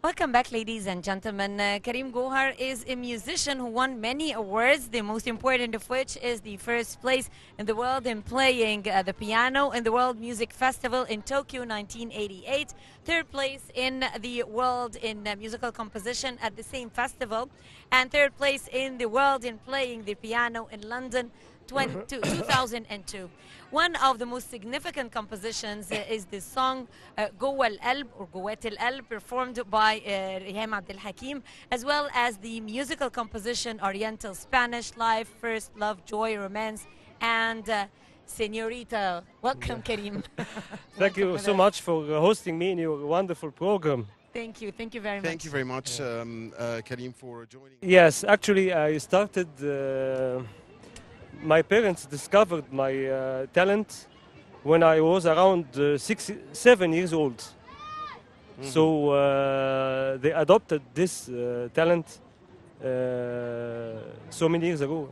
Welcome back, ladies and gentlemen. Karim Gohar is a musician who won many awards, the most important of which is the first place in the world in playing the piano in the World Music Festival in Tokyo 1988, third place in the world in musical composition at the same festival, and third place in the world in playing the piano in London 2002. One of the most significant compositions is the song جوه القلب or جوات القلب, performed by Riham Abdel Hakim, as well as the musical composition Oriental Spanish, Life, First Love, Joy, Romance, and Senorita. Welcome, Karim. Thank you so much for hosting me in your wonderful program. Thank you very much. Thank you very much, Karim, for joining. Yes, actually, I started. My parents discovered my talent when I was around 7 years old. Mm-hmm. So they adopted this talent so many years ago.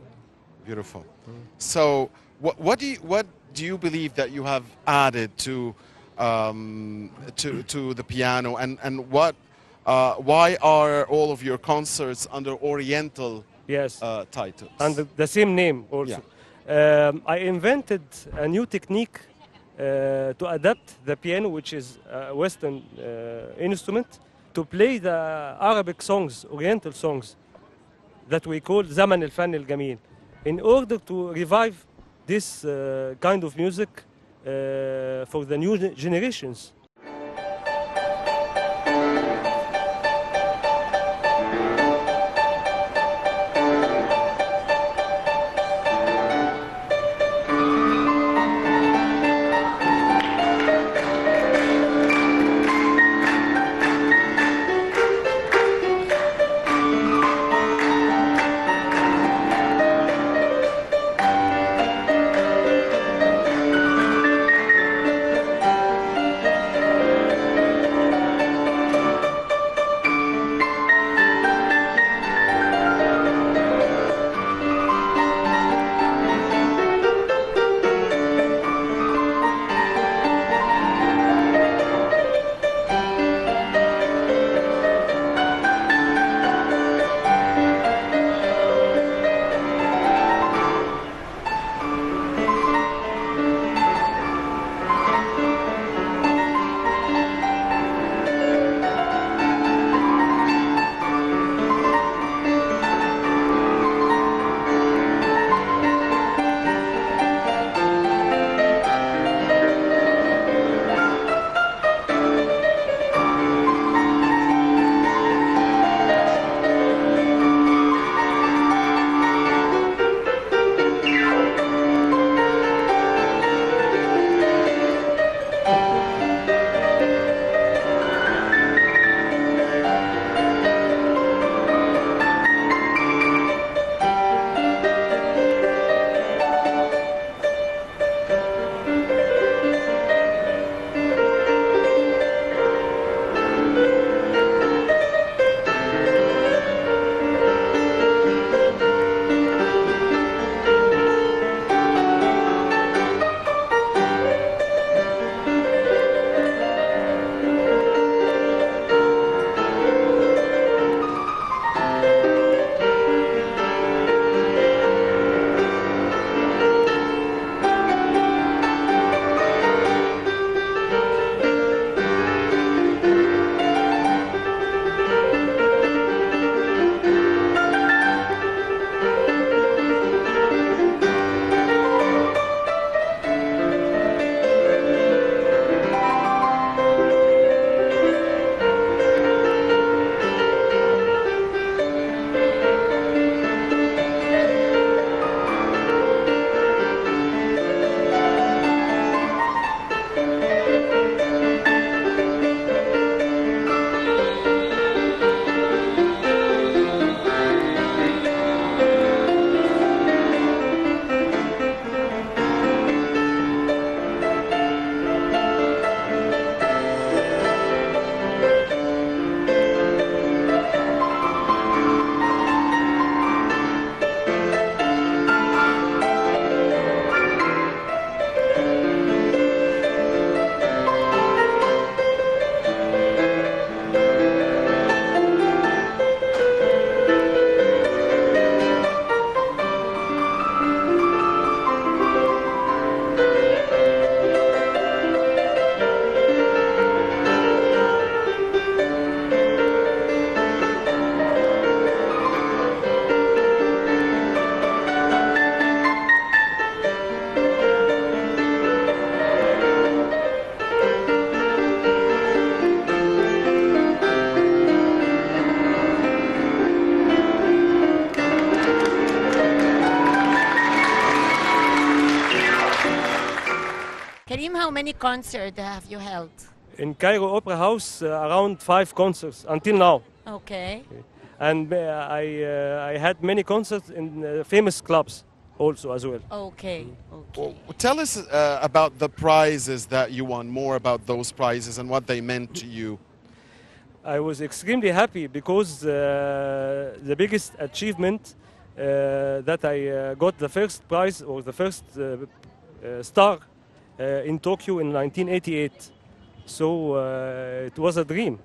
Beautiful. Mm-hmm. So, what do you believe that you have added to the piano, and what why are all of your concerts under Oriental? Yes, titles. And the same name also. Yeah. I invented a new technique to adapt the piano, which is a Western instrument, to play the Arabic songs, Oriental songs, that we call Zaman al-Fan al-Jamil, in order to revive this kind of music for the new generations. how many concerts have you held? In Cairo Opera House, around 5 concerts until now. Okay. And I had many concerts in famous clubs also as well. Okay. Okay. Well, tell us about the prizes that you won, more about those prizes and what they meant to you. I was extremely happy because the biggest achievement that I got the first prize or the first star in Tokyo in 1988. So it was a dream.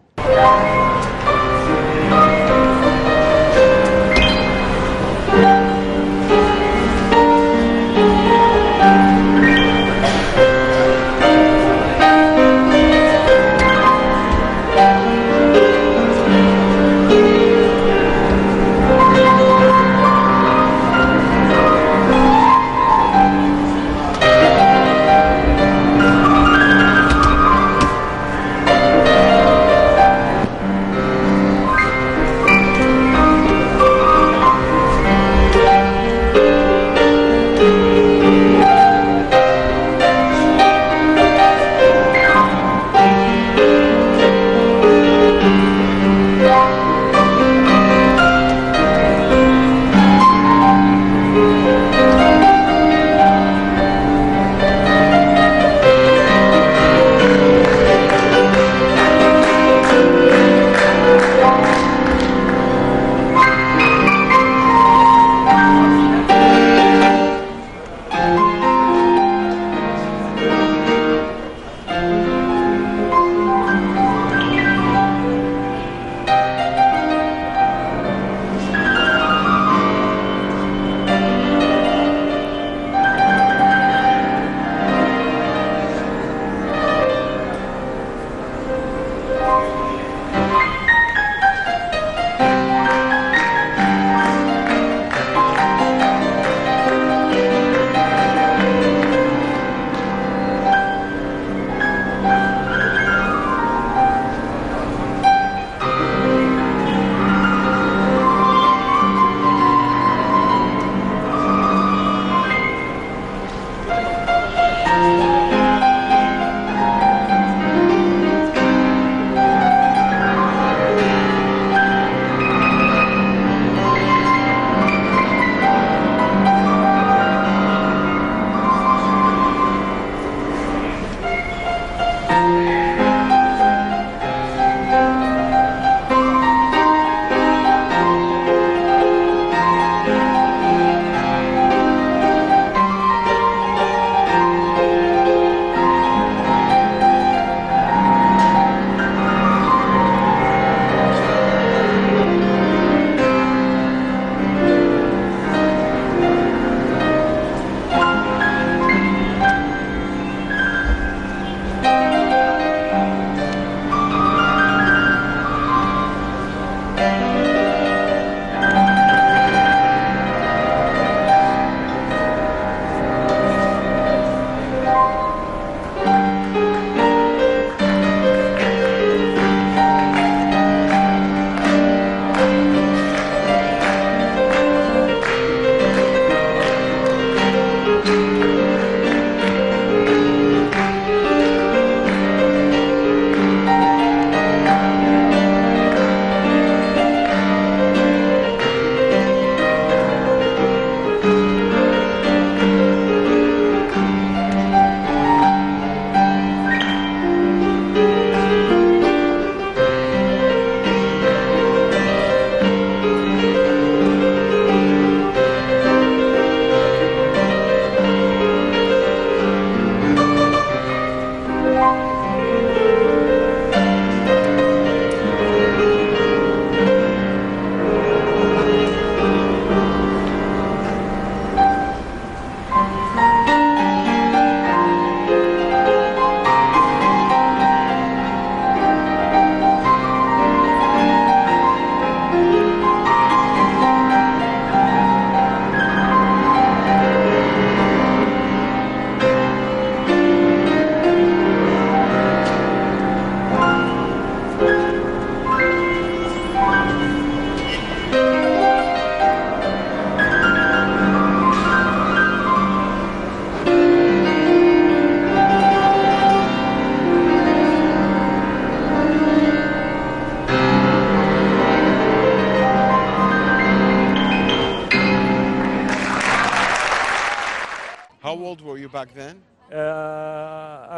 you back then?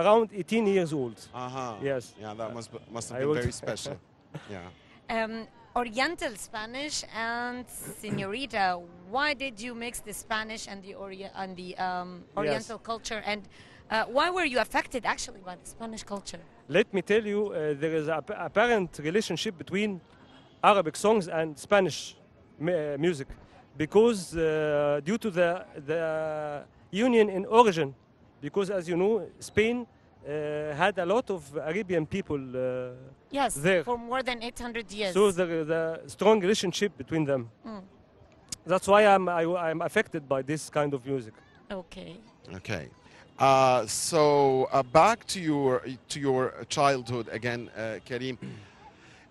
Around 18 years old. Yes. Yeah, that must have I been would- very special. Yeah. Oriental Spanish and Senorita. Why did you mix the Spanish and the Oriental culture, and why were you affected actually by the Spanish culture? Let me tell you, there is a apparent relationship between Arabic songs and Spanish music, because due to the union in origin, because as you know, Spain had a lot of Arabian people Yes, there. for more than 800 years. So there is a strong relationship between them. That's why I'm affected by this kind of music. Okay. Okay. So back to your childhood again, Karim.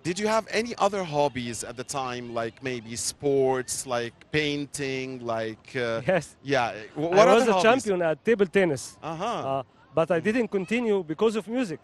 Did you have any other hobbies at the time, like maybe sports, like painting, like Yes. yeah? I was other a hobbies? champion at table tennis. Uh-huh. But I didn't continue because of music.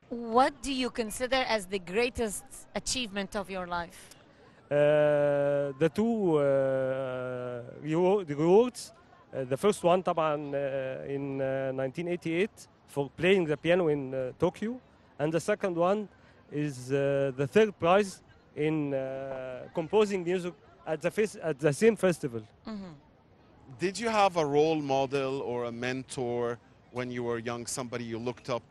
What do you consider as the greatest achievement of your life? The two rewards. The first one طبعا in 1988 for playing the piano in Tokyo, and the second one is the third prize in composing music at the same festival. Did you have a role model or a mentor when you were young, somebody you looked up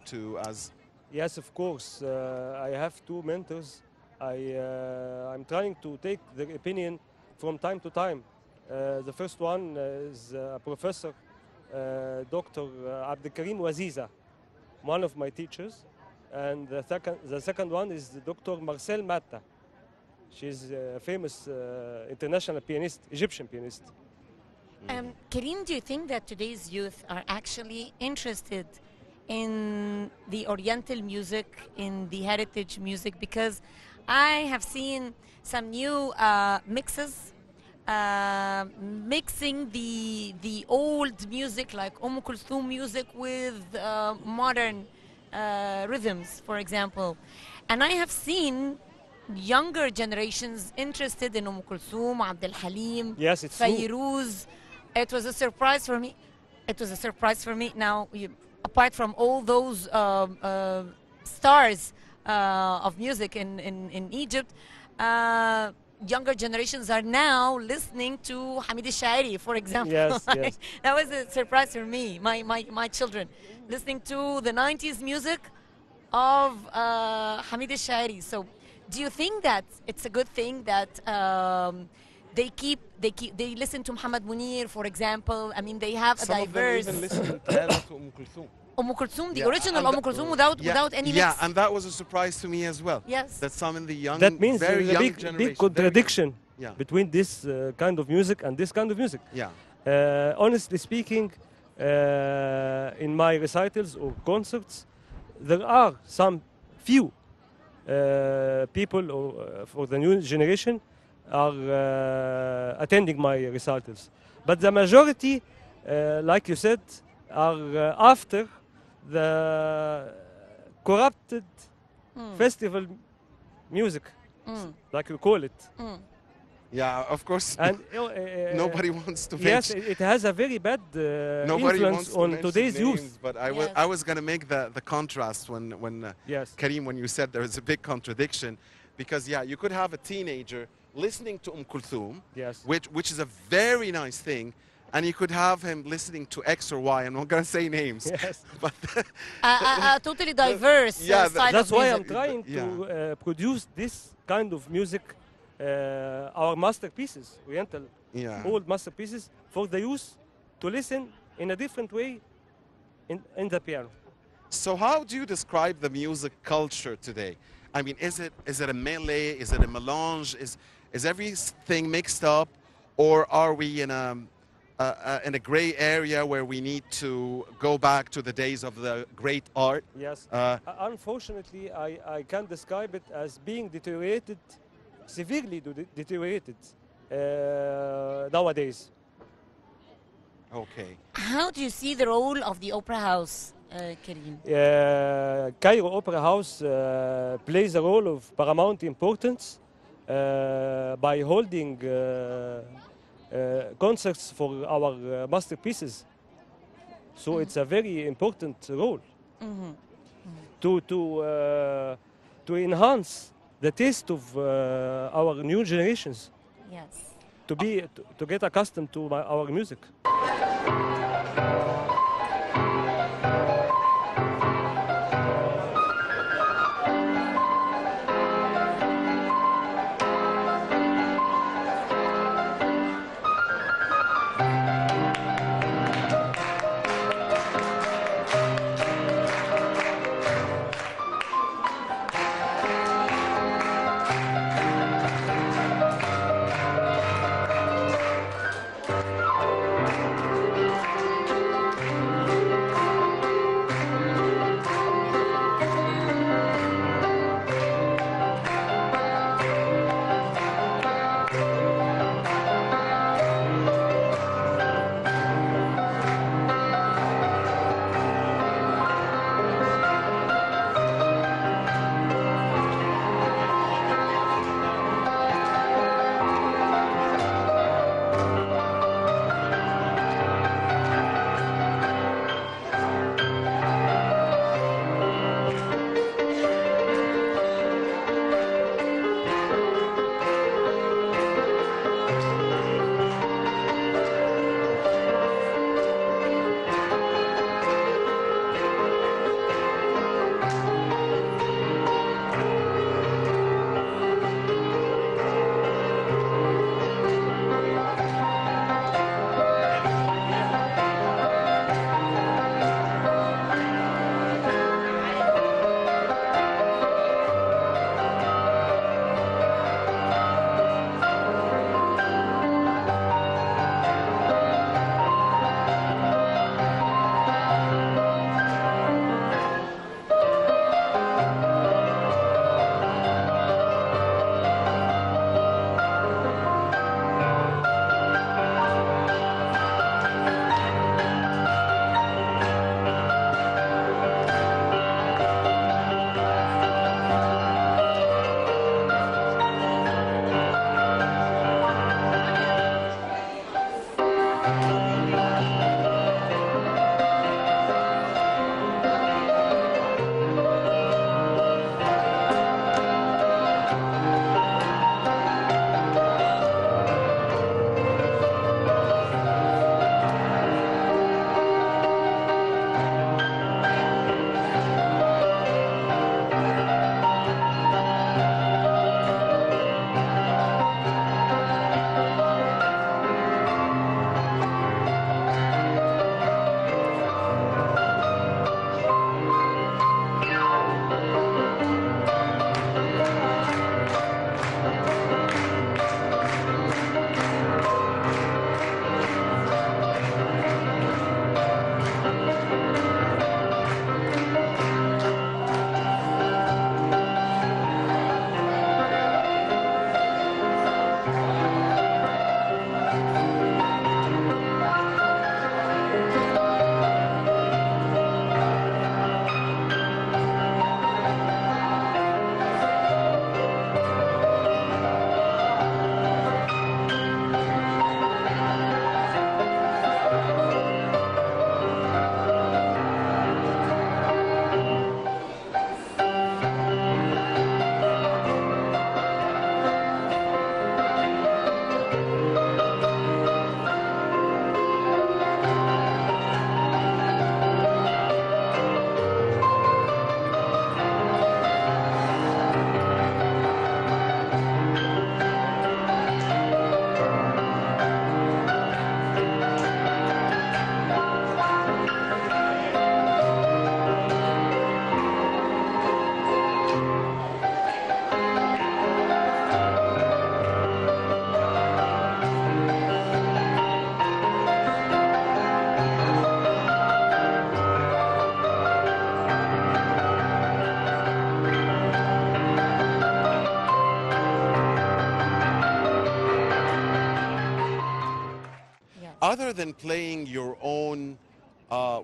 to as? Yes, of course. I have two mentors. I'm trying to take their opinion from time to time. The first one is Professor Dr. Abdelkarim Waziza, one of my teachers. And the second one is Dr. Marcel Matta. She's a famous international pianist, Egyptian pianist. Karim, do you think that today's youth are actually interested in the Oriental music, in the heritage music? Because I have seen some new mixes, mixing the old music like Kulthum music with modern rhythms, for example. And I have seen younger generations interested in Kulthum, Abdul Halim, Yes, it's true. Fairuz. It was a surprise for me. It was a surprise for me. Now, apart from all those stars of music in Egypt, younger generations are now listening to Hamid al-Shairi, for example. Yes, yes. That was a surprise for me, my children, listening to the 90s music of Hamid al-Shairi. So do you think that it's a good thing that they listen to Muhammad Munir, for example? I mean, they have Some a diverse... of them even listen to Kulthum, the Yeah, original and Kulthum without any Yeah, mix. and that was a surprise to me as well. Yes. That some in the young, That means very there's a young big generation. contradiction Yeah. between this kind of music and this kind of music. Yeah. Honestly speaking, in my recitals or concerts, there are some few people for the new generation are attending my recitals. But the majority, like you said, are after the corrupted festival music, like you call it. Yeah, of course. And nobody wants to yes, mention. it has a very bad Nobody influence wants to on mention today's names, youth. But Yes. I was going to make the contrast when Yes. Karim, when you said there is a big contradiction, because yeah, you could have a teenager listening to Kulthum, Yes. which is a very nice thing, and you could have him listening to X or Y. I'm not going to say names. Yes. But Totally diverse yeah, style That's of why music. I'm trying to produce this kind of music, our masterpieces, Oriental, yeah. old masterpieces, for the youth to listen in a different way in the piano. So how do you describe the music culture today? I mean, is it a melee? Is it a melange? Is everything mixed up, or are we in a gray area where we need to go back to the days of the great art? Yes. Unfortunately, I can describe it as being deteriorated, severely deteriorated nowadays. Okay. How do you see the role of the opera house, Karim? Cairo Opera House plays a role of paramount importance by holding concerts for our masterpieces. So it's a very important role to enhance the taste of our new generations, Yes. to get accustomed to our music. other than playing your own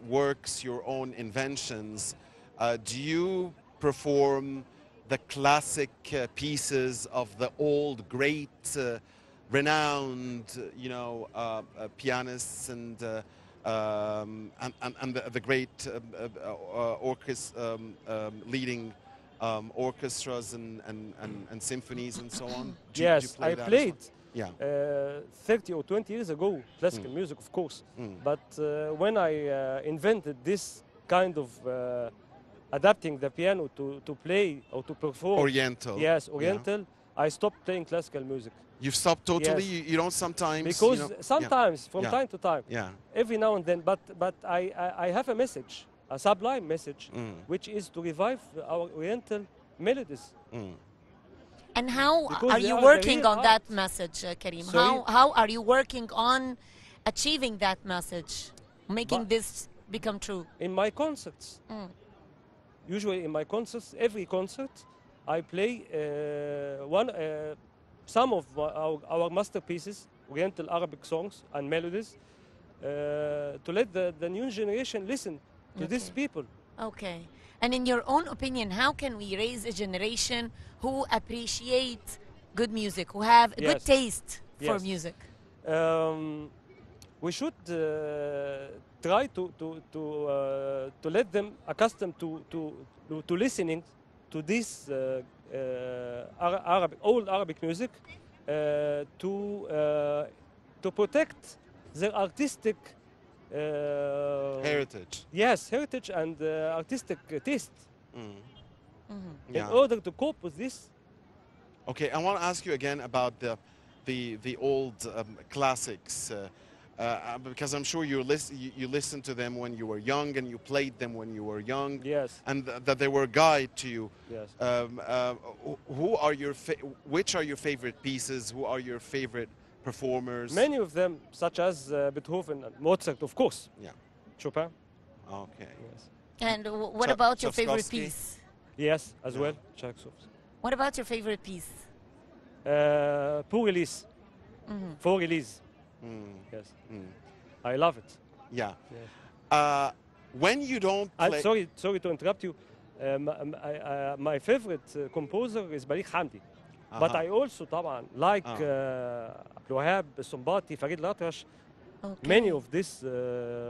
works, your own inventions, do you perform the classic pieces of the old, great, renowned, pianists and the great leading orchestras and symphonies and so on? Yes, play I that as played well? Yeah. 30 or 20 years ago classical music, of course. But when I invented this kind of adapting the piano to play or to perform Oriental. Yes, Yeah. Oriental. I stopped playing classical music. You've stopped totally? Yes. You don't sometimes? Because sometimes, from Yeah. time to time, Yeah. every now and then, but I have a message, a sublime message, which is to revive our Oriental melodies. And how Because are they you are the working real on that art. message, Karim? Sorry? How are you working on achieving that message, making But- this become true? In my concerts, usually in my concerts, every concert, I play some of our masterpieces, Oriental Arabic songs and melodies, to let the new generation listen to these Okay. people. Okay. And in your own opinion, how can we raise a generation who appreciate good music, who have a good Yes. taste for Yes. music? We should try to let them accustomed to listening to this old Arabic music to protect their artistic Heritage. Yes, heritage and artistic taste. Mm-hmm. In order to cope with this, Okay, I want to ask you again about the old classics, because I'm sure you listened to them when you were young and you played them when you were young. yes, And that they were a guide to you. yes. Who are which are your favorite pieces? Who are your favorite performers? Many of them, such as Beethoven and Mozart, of course. Yeah. Chopin. Okay. Yes, And what about your favorite Tchaikovsky? piece? yes, as Yeah. well. Tchaikovsky. What about your favorite piece? Pour release. Mm-hmm. For release. Mm, Yes, mm. I love it. Yeah. Yes. When you don't And play, sorry to interrupt you. My favorite composer is Balik Hamdi. But I also طبعا like عبد الوهاب, السنباطي, Farid Latrash. Okay. Many of this.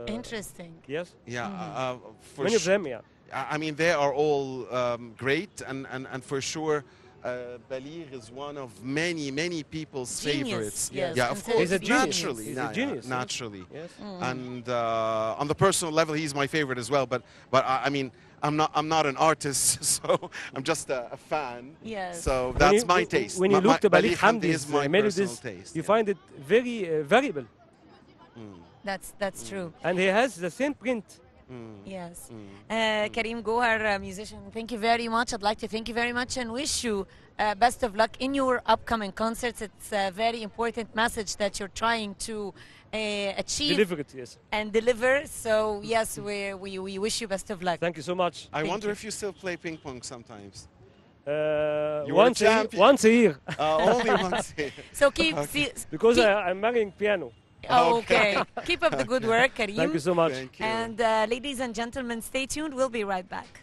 Interesting. Yes. yeah, for Many of them, yeah. I mean, they are all great, and for sure, Baligh is one of many people's Genius, favorites. yes, Yeah, of considered course, He's a genius. naturally, He's a genius, yes. naturally. Yes. And on the personal level, he's my favorite as well. But I mean, I'm not an artist, so I'm just a fan. Yes. So that's my taste. When you look to Balik Hamdi Hamdi's is my melodies, personal taste. you yeah. find it very variable. That's true. And he has the same print. Yes. Karim Gohar, musician, thank you very much. I'd like to thank you very much and wish you best of luck in your upcoming concerts. It's a very important message that you're trying to achieve Deliver it, yes. and deliver. So, yes, we wish you best of luck. Thank you so much. I Thank wonder you. if you still play ping pong sometimes. You were a champion. once a year. Only once. So keep... Because keep I'm marrying piano. okay. Keep up the good work, Karim. Thank you so much. Thank you. And ladies and gentlemen, stay tuned. We'll be right back.